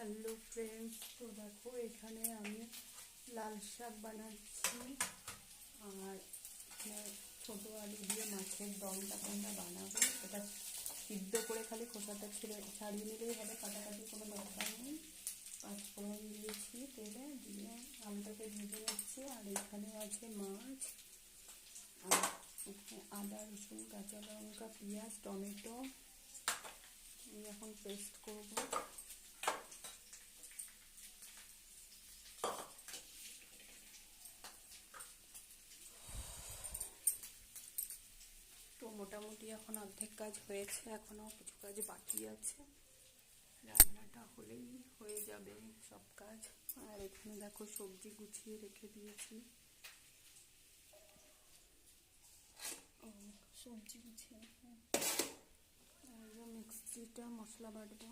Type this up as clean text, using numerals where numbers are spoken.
Hello friends, তো দেখো এখানে আমি লাল শাক বানাচ্ছি। আর ছোটো আলু দিয়ে মাছের দমটা আমরা বানাবো। এটা সিদ্ধ করে খালি খোসাটা ছাড়িয়ে নিলেই হবে, কাটাকাটি কোনো দরকার নেই। পাঁচফোড়ন দিয়েছি তেলে, দিয়ে আলুটাকে ভেজে নিচ্ছি। আর এখানে আছে মাছ, আর এখানে আদা রসুন কাঁচা লঙ্কা পেঁয়াজ টমেটো এখন পেস্ট করবো। তো মোটামুটি এখন অর্ধেক কাজ হয়েছে, এখনও কিছু কাজ বাকি আছে। রান্নাটা হলেই হয়ে যাবে সব কাজ। আর এখানে দেখো সবজি গুছিয়ে রেখে দিয়েছি। সবজি গুছিয়ে মিক্সিটা মশলা বাটবো।